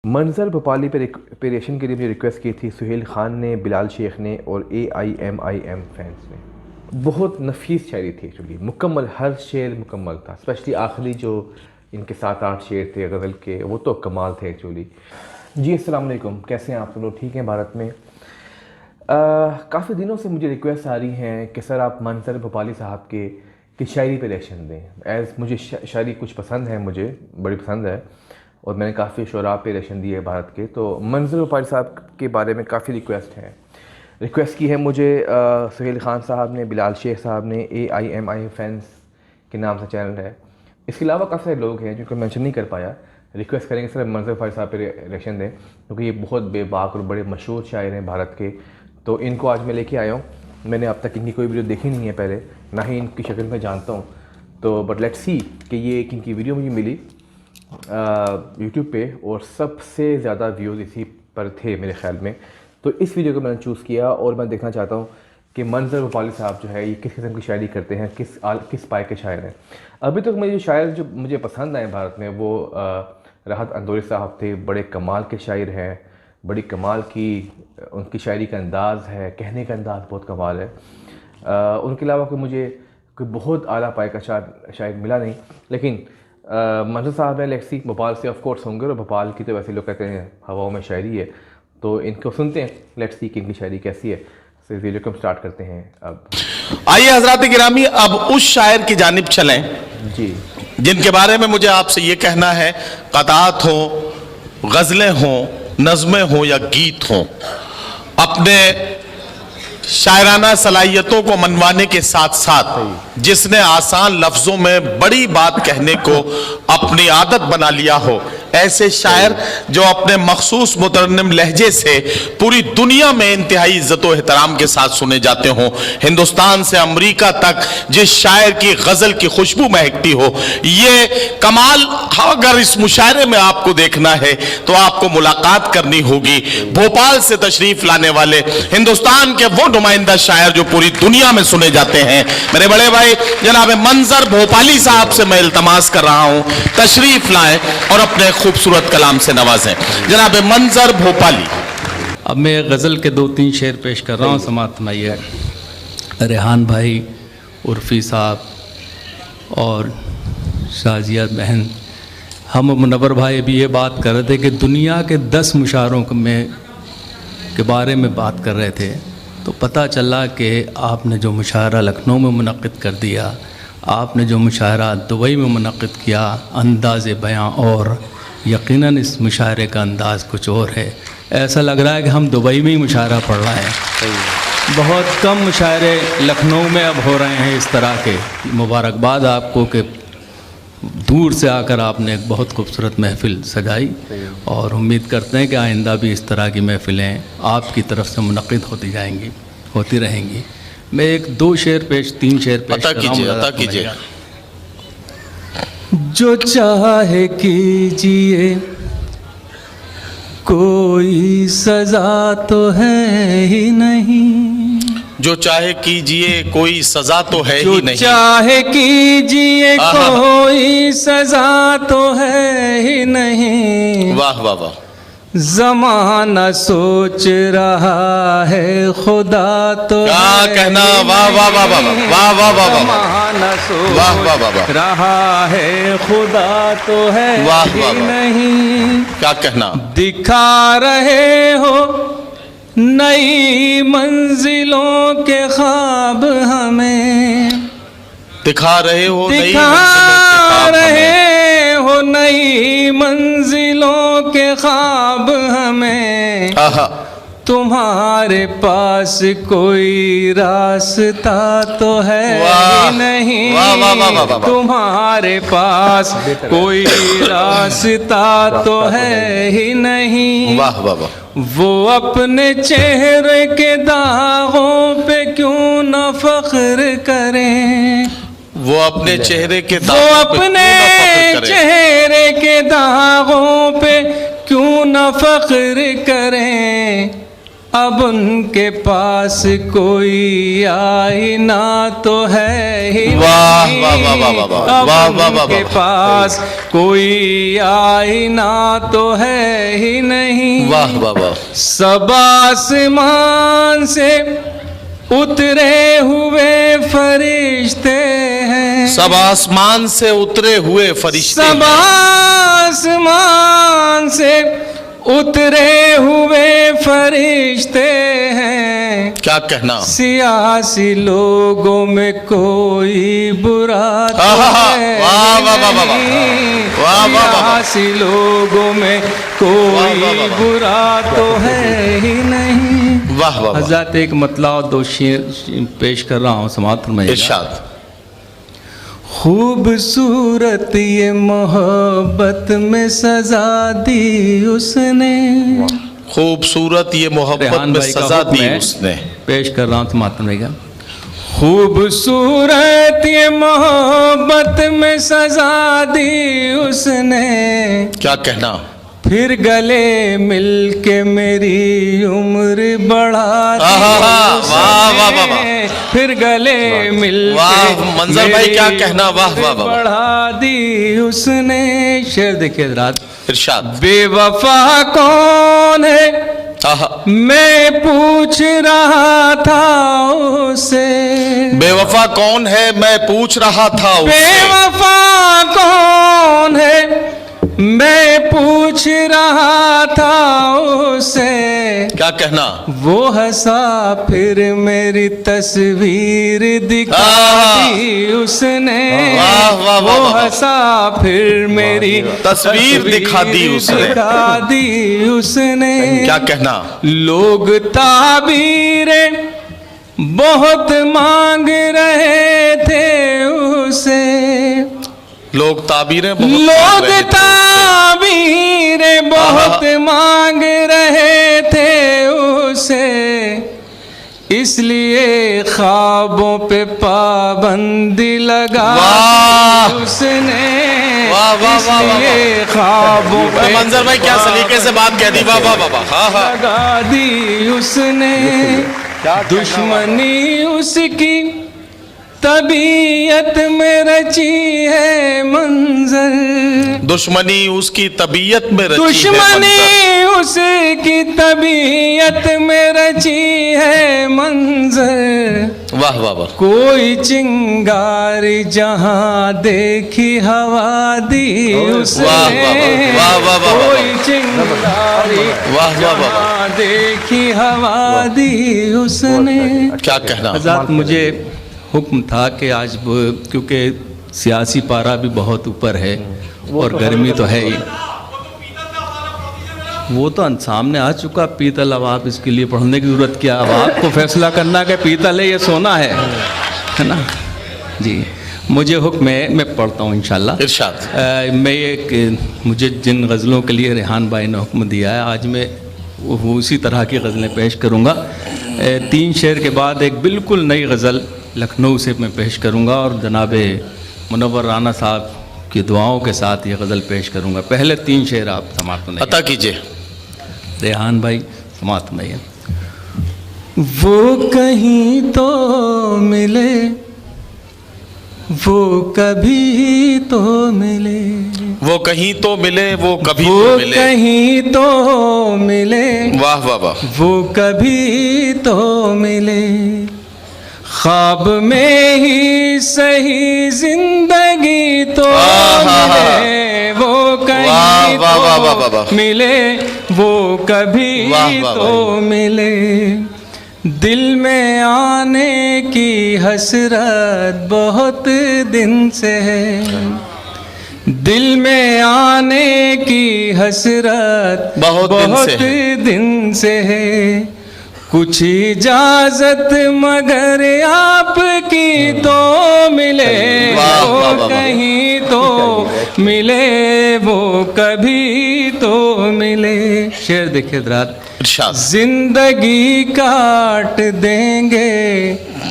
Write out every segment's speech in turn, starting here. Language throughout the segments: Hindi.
मंजर भोपाली पर रिएक्शन के लिए मुझे रिक्वेस्ट की थी सुहेल खान ने, बिलाल शेख ने और AIMIM फैंस ने। बहुत नफीस शायरी थी एक्चुअली, मुकम्मल, हर शेर मुकम्मल था। स्पेशली आखिरी जो इनके 7-8 शेर थे गज़ल के, वो तो कमाल थे एक्चुअली। जी अस्सलाम वालेकुम, कैसे हैं आप सब लोग? ठीक हैं भारत में? काफ़ी दिनों से मुझे रिक्वेस्ट आ रही हैं कि सर आप मंजर भोपाली साहब की शायरी पे रिएक्शन दें। एज़ मुझे शायरी कुछ पसंद है, मुझे बड़ी पसंद है और मैंने काफ़ी शुरा पे रिएक्शन दिए भारत के। तो मंजर भोपाली साहब के बारे में काफ़ी रिक्वेस्ट की है मुझे सुहेल खान साहब ने, बिलाल शेख साहब ने, AIMIM फैंस के नाम से चैनल है। इसके अलावा काफ़ी सारे लोग हैं जिनको मेंशन नहीं कर पाया। रिक्वेस्ट करेंगे सर मंजर भोपाली साहब पे रिएक्शन दें, क्योंकि ये बहुत बेबाक और बड़े मशहूर शायर हैं भारत के। तो इनको आज मैं लेके आया हूँ। मैंने अब तक इनकी कोई वीडियो देखी नहीं है पहले, ना ही इनकी शक्ल में जानता हूँ। तो बट लेट्स सी कि ये इनकी वीडियो मुझे मिली यूट्यूब पे और सबसे ज़्यादा व्यूज़ इसी पर थे मेरे ख्याल में। तो इस वीडियो को मैंने चूज़ किया और मैं देखना चाहता हूँ कि मंजर भोपाली साहब जो है ये किस किस्म की शायरी करते हैं, किस पाए के शायर हैं। अभी तक मुझे शायर जो मुझे पसंद आए भारत में वो राहत अंदौरी साहब थे। बड़े कमाल के शायर हैं, बड़ी कमाल की उनकी शायरी का अंदाज़ है, कहने का अंदाज़ बहुत कमाल है। उनके अलावा कोई मुझे कोई बहुत आला पाए का शायर मिला नहीं। लेकिन मंजर साहब है, लेट्स सी, भोपाल से ऑफ कोर्स होंगे और भोपाल की तो वैसे लोग कहते हैं हवाओं में शायरी है। तो इनको सुनते हैं, लेट्स सी कि इनकी शायरी कैसी है। तो वीडियो को हम स्टार्ट करते हैं अब। आइए हजरात गिरामी, अब उस शायर की जानिब चलें जी जिनके बारे में मुझे आपसे ये कहना है, क़तात हो, गज़लें हों, नज़में हों या गीत हों, अपने शायराना सलाहियतों को मनवाने के साथ साथ जिसने आसान लफ्जों में बड़ी बात कहने को अपनी आदत बना लिया हो, ऐसे शायर जो अपने मखसूस मुतरन्निम लहजे से पूरी दुनिया में इंतहाई इज्जत व एहतराम के साथ सुने जाते हों। हिंदुस्तान से अमेरिका तक जिस शायर की गजल की खुशबू महकती हो, ये कमाल अगर इस मुशायरे में आपको देखना है तो आपको मुलाकात करनी होगी भोपाल से तशरीफ लाने वाले हिंदुस्तान के वो नुमाइंदा शायर जो पूरी दुनिया में सुने जाते हैं। मेरे बड़े भाई जनाब मंजर भोपाली साहब से मैं इल्तमास कर रहा हूं तशरीफ लाएं और अपने खूबसूरत कलाम से नवाजें। जनाब मंजर भोपाली। अब मैं गज़ल के 2-3 शेर पेश कर रहा हूँ, समाअत फरमाइए। रेहान भाई, उर्फी साहब और शाजिया बहन, हम मुनव्वर भाई भी ये बात कर रहे थे कि दुनिया के 10 मुशायरों के बारे में बात कर रहे थे, तो पता चला कि आपने जो मुशायरा लखनऊ में मुनक़्क़िद कर दिया, आपने जो मुशायरा दुबई में मुनक़्क़िद किया, अंदाज़ बयां और यकीनन इस मुशायरे का अंदाज़ कुछ और है। ऐसा लग रहा है कि हम दुबई में ही मुशायरा पढ़ रहे हैं। बहुत कम मुशायरे लखनऊ में अब हो रहे हैं इस तरह के। मुबारकबाद आपको कि दूर से आकर आपने एक बहुत खूबसूरत महफ़िल सजाई और उम्मीद करते हैं कि आइंदा भी इस तरह की महफ़िलें आपकी तरफ से मुनक़्क़िद होती जाएंगी, होती रहेंगी। मैं 1-2 शेर पेश 3 शेर पेश कर रहा हूँ। जो चाहे कीजिए, कोई सज़ा तो है ही नहीं। जो चाहे कीजिए, कोई सजा तो है ही नहीं। जो चाहे कीजिए, कोई सजा तो है ही नहीं। वाह वाह वाह। ज़माना सोच रहा है, खुदा तो क्या कहना, वाह वाह वाह वाह वाह वाह वाह वाह। ज़माना सोच वाह वाह वाह वाह। रहा है, खुदा तो है ही नहीं। क्या कहना। दिखा रहे हो नई मंजिलों के ख्वाब हमें, दिखा रहे हो नई मंजिलों के ख्वाब हमें। तुम्हारे पास कोई रास्ता तो है ही नहीं। तुम्हारे पास कोई रास्ता तो है ही नहीं। वाह वाह वाह। वो अपने चेहरे के दागों पे क्यों न फख्र करें। वो अपने चेहरे के दागों पे क्यों न फख्र करें। अब उनके पास कोई आईना तो है ही वाह, नहीं। वाह, वाह, वाह, वाह, वाह, अब वाह, वाह, वाह, उनके वाह। पास कोई आईना तो है ही नहीं। वाह वाह वाह। सब आसमान से उतरे हुए फरिश्ते हैं। सब आसमान से उतरे हुए फरिश्ते सब हैं। आसमान से उतरे हुए फरिश्ते हैं। क्या कहना। सियासी लोगों में कोई बुरा तो है वाह, वाह, वाह, वाह, वाह। नहीं। वाह, वाह, वाह, वाह। सियासी लोगों में कोई वाह, वाह, वाह, वाह। बुरा तो है ही नहीं। वाह वाह वाह। हज़रत एक मतला और दो शेर पेश कर रहा हूँ, समाप्त में। इरशाद। खूबसूरत ये मोहब्बत में सजा दी उसने। खूबसूरत ये मोहब्बत रेहान में भाई का सजा हुक्म दी है, उसने। पेश कर रहा हूँ समाप्त में। खूबसूरत ये मोहब्बत में सजा दी उसने। क्या कहना। फिर गले मिल के मेरी उम्र बढ़ा दी वाह, वाह, उसने। वाह, वाह, वाह। फिर गले मिल वाह, के मंजर भाई क्या मेरी कहना। वाह, वाह, वाह, वाह। बढ़ा दी उसने। शेर देखिए रात। इरशाद। बेवफा कौन है आहा। मैं पूछ रहा था उससे। बेवफा कौन है मैं पूछ रहा था उससे। बेवफा कौन है मैं पूछ रहा था उससे। क्या कहना। वो हंसा फिर मेरी तस्वीर दिखा आहा। दी उसने। वाह, वाह, वाह, वो वाह। हंसा फिर मेरी तस्वीर दिखा दी उसने। दिखा दी उसने। क्या कहना। लोग ताबीरें बहुत मांग रहे थे उसे। लोग ताबीरें बहुत मांग लोग रहे थे। ताबीरें बहुत मांग रहे थे उसे। इसलिए ख्वाबों पे पाबंदी लगा वाह। दी उसने। वाह, वाह, वाह, वाह, वाह। इसलिए ख्वाबों पे मंजर भाई क्या सलीके से बात कह दी। वाह वाह वाह वाह। हाँ हाँ। लगा दी उसने। दुश्मनी उसकी तबीयत में रची है मंजर। दुश्मनी उसकी तबीयत में रची है दुश्मनी मंजर। उसकी तबीयत में रची है मंजर। वाह वाह वाह। कोई चिंगारी जहां देखी हवा दी उसने। वाह, वाह, वाह, वाह, वाह, वाह। कोई चिंगारी वाह, वाह, वाह, वाह। जहां देखी हवा दी उसने। क्या कहना। हज़रत मुझे हुक्म था कि आज क्योंकि सियासी पारा भी बहुत ऊपर है और गर्मी तो है ही। वो तो सामने आ चुका पीतल। अब आप इसके लिए पढ़ने की ज़रूरत क्या। अब आपको फैसला करना कि पीतल है ये सोना है ना। जी मुझे हुक्म है, मैं पढ़ता हूँ इंशाल्लाह। इरशाद। मैं एक मुझे जिन गज़लों के लिए रेहान भाई ने हुक्म दिया है, आज मैं उसी तरह की गज़लें पेश करूँगा। 3 शेर के बाद एक बिल्कुल नई गज़ल लखनऊ से मैं पेश करूँगा और जनाब मुनव्वर राना साहब की दुआओं के साथ ये गज़ल पेश करूँगा। पहले 3 शेर आप समाप्त नहीं। अता कीजिए। रेहान भाई समाप्त नहीं है। वो कहीं तो मिले, वो कभी तो मिले। वो कहीं तो मिले वो कभी वो तो मिले। कहीं तो मिले, वाह वाह वाह। वो कभी तो मिले। ख्वाब में ही सही जिंदगी तो मिले। वो कहीं वाह, वाह, वाह, वाह, वाह, वाह। तो मिले, वो कभी वाह, वाह, तो मिले। दिल में आने की हसरत बहुत दिन से है। दिल में आने की हसरत बहुत दिन से है। कुछ इजाजत मगर आपकी तो मिले। वाह, वाह, वाह, वो वाह। कहीं तो मिले, वो कभी तो मिले। शेर देखिए रात। इरशाद। जिंदगी काट देंगे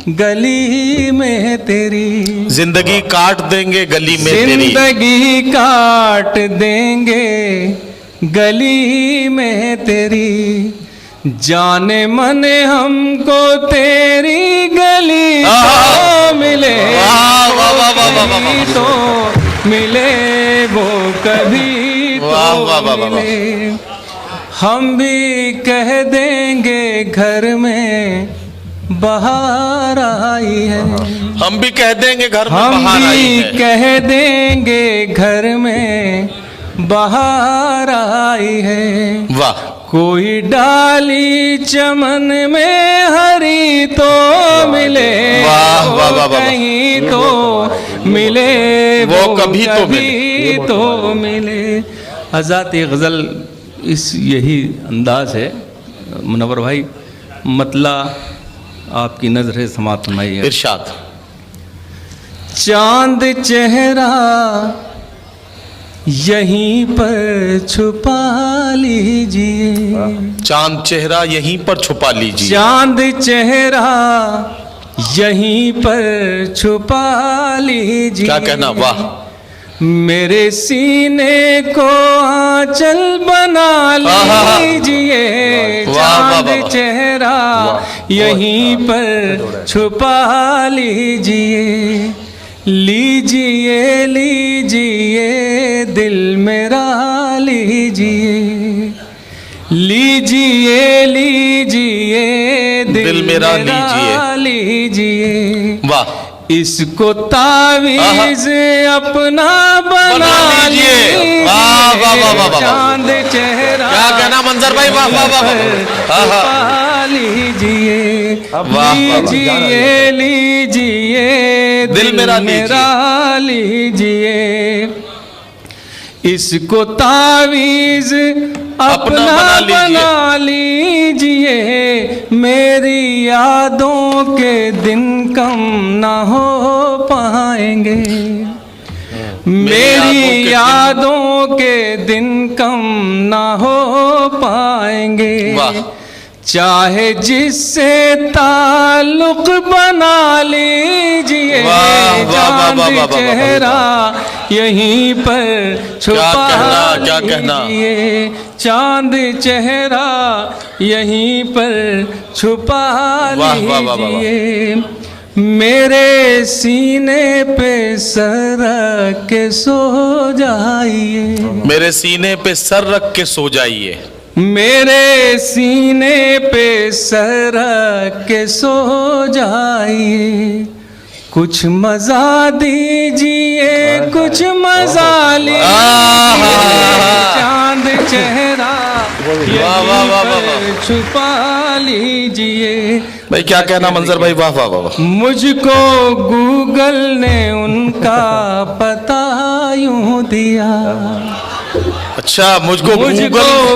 गली में तेरी। जिंदगी काट देंगे गली में तेरी। जिंदगी काट देंगे गली में तेरी। जाने मन हमको तेरी गली तो मिले, वाह, वाह, वाह, वाह, वाह, वाह, कभी तो मिले वो कभी वाह, वाह, वाह, वाह, तो वाह। मिले। हम भी कह देंगे घर में बाहर आई है, हम भी कह देंगे घर में हम बाहर आई भी है। कह देंगे घर में बाहर आई है। वाह, कोई डाली चमन में हरी तो मिले, वाह, वाह, वाह, वाह। कहीं तो मिले वो कभी तो कभी तो मिले। आज़ाद गज़ल इस यही अंदाज है मुनव्वर भाई, मतला आपकी नजर समात फरमाई है। इरशाद। चांद चेहरा यहीं पर छुपा लीजिए, चांद चेहरा यहीं पर छुपा लीजिए। चांद चेहरा यहीं पर छुपा लीजिए। क्या कहना, वाह। मेरे सीने को आंचल बना लीजिए, वाह, वाह, वाह, चांद वाह। चेहरा यहीं पर छुपा लीजिए। लीजिए लीजिए दिल मेरा लीजिए, लीजिए लीजिए दिल मेरा लीजिए। वाह, इसको तावीज अपना बना लीजिए। वाह, वाह, वाह, वाह, वाह। चांद चेहरा क्या कहना मंजर भाई, वाह, वाह, वाह, वाह। छुपा लीजिए, वाह, वाह, लीजिए लीजिए दिल मेरा लीजिए। इसको तावीज अपना बना लीजिए। मेरी यादों के दिन कम ना हो पाएंगे, मेरी यादों के दिन कम ना हो पाएंगे। वाह। चाहे जिससे ताल्लुक बना लीजिए, वाह, वाह, वाह, वाह, वाह, वाह, चांद वाह। चेहरा यहीं पर छुपा क्या कहना? लीजिए। चांद चेहरा यहीं पर छुपा वाह, वाह, वाह, वाह। लीजिए। मेरे सीने पे सर रख के सो जाइए, मेरे सीने पे सर रख के सो जाइए। मेरे सीने पे सर रख के सो जाइए। कुछ मजा दीजिए, कुछ मजा लीजिए। चांद चेहरा वाह, वाह, वाह, वाह, यहीं पर छुपा लीजिए। भाई क्या कहना मंजर भाई, वाह वाह वाह। मुझको गूगल ने उनका पता यूं दिया, अच्छा, मुझको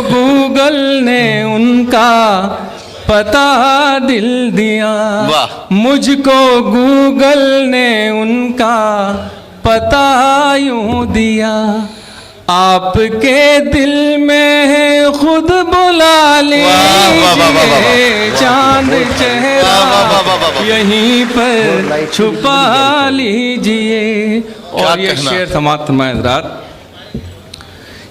गूगल ने उनका पता दिल दिया। वाह। मुझको गूगल ने उनका पता यूं दिया। आपके दिल में है खुद बुला लीजिए। चांद चेहरा यहीं पर छुपा लीजिए। और ये शेर समाप्त फरमाएं हज़रात।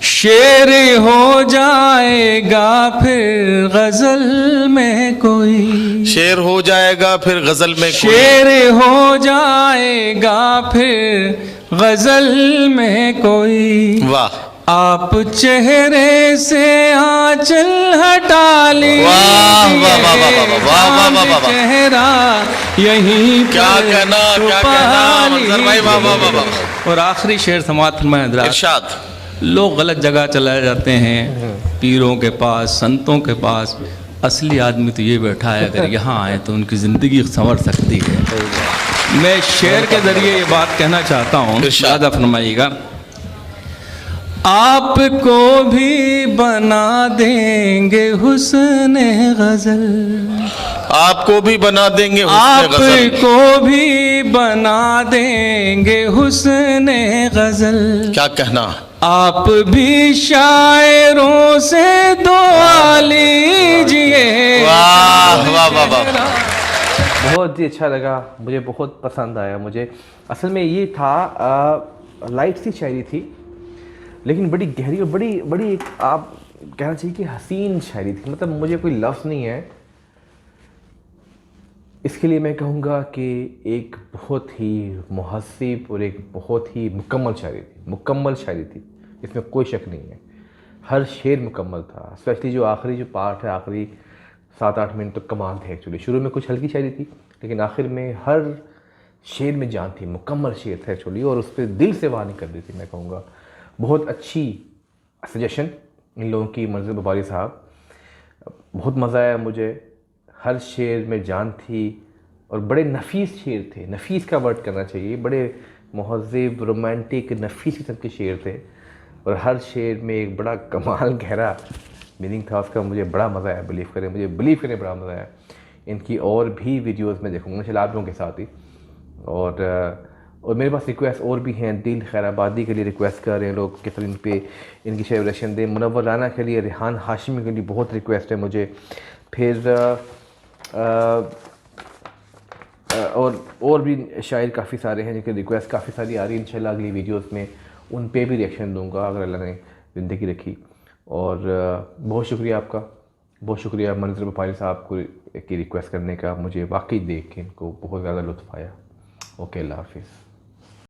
शेर हो जाएगा फिर गजल में कोई, शेर हो जाएगा फिर गजल में कोई, शेर हो जाएगा फिर गजल में कोई। वाह। आप चेहरे से आंचल हटा लीजिए। वाह, वाह, वाह, वाह, वाह, वाह, वाह, वाह, वाह। चेहरा यहीं क्या पर कहना, क्या छुपा कहना मंजर भाई, वाह वाह वाह वाह। लीजिए। और आखिरी शेर समाप्त फरमाएं हज़रात। इरशाद। लोग गलत जगह चले जाते हैं, पीरों के पास, संतों के पास। असली आदमी तो ये बैठा है, अगर यहाँ आए तो उनकी ज़िंदगी संवर सकती है। मैं शेर के ज़रिए ये बात कहना चाहता हूँ, ज़्यादा फरमाइएगा। आपको भी बना देंगे हुस्न गज़ल, आपको भी बना देंगे हुस्न गज़ल, आपको भी बना देंगे हुस्न गज़ल। क्या कहना। आप भी शायरों से दुआ लीजिए। वाह वाह वाह वाह। बहुत ही अच्छा लगा, मुझे बहुत पसंद आया। मुझे असल में ये था लाइट सी शायरी थी, लेकिन बड़ी गहरी और बड़ी बड़ी एक आप कहना चाहिए कि हसीन शायरी थी, मतलब मुझे कोई लफ्ज़ नहीं है इसके लिए। मैं कहूँगा कि एक बहुत ही मुहज़्ज़ब और एक बहुत ही मुकम्मल शायरी थी, मुकम्मल शायरी थी, इसमें कोई शक नहीं है। हर शेर मुकम्मल था, स्पेशली जो आखिरी जो पार्ट है, आखिरी 7-8 मिनट तो कमाल थे एक्चुअली। शुरू में कुछ हल्की शायरी थी लेकिन आखिर में हर शेर में जान थी, मुकम्मल शेर था एक्चुअली, और उस पर दिल से वार नहीं कर दी थी। मैं कहूँगा बहुत अच्छी सजेशन इन लोगों की, मंज़िल बुखारी साहब, बहुत मज़ा आया मुझे। हर शेर में जान थी और बड़े नफीस शेर थे, नफीस का वर्ड करना चाहिए, बड़े मुहज़्ज़ब रोमांटिक नफीस किस्म के शेर थे और हर शेर में एक बड़ा कमाल गहरा मीनिंग था उसका। मुझे बड़ा मज़ा आया, बिलीव करें, मुझे बिलीव करें बड़ा मज़ा आया। इनकी और भी वीडियोस में देखूँगा इंशाल्लाह आप लोगों के साथ ही। और मेरे पास रिक्वेस्ट और भी हैं, दिल खैराबादी के लिए रिक्वेस्ट कर रहे हैं लोग कि इन पे इनकी शेयर रिएक्शन दें। मुनव्वर राना के लिए, रेहान हाशमी के लिए बहुत रिक्वेस्ट है मुझे। फिर और भी शायर काफ़ी सारे हैं जिनकी रिक्वेस्ट काफ़ी सारी आ रही है। इंशाल्लाह अगली वीडियोस में उन पे भी रिएक्शन दूंगा अगर अल्लाह ने ज़िंदगी रखी। और बहुत शुक्रिया आपका, बहुत शुक्रिया मंज़िल बुखारी साहब को की रिक्वेस्ट करने का। मुझे वाकई देख के इनको बहुत ज़्यादा लुत्फ़ आया। ओके, अल्लाह हाफ़िज़।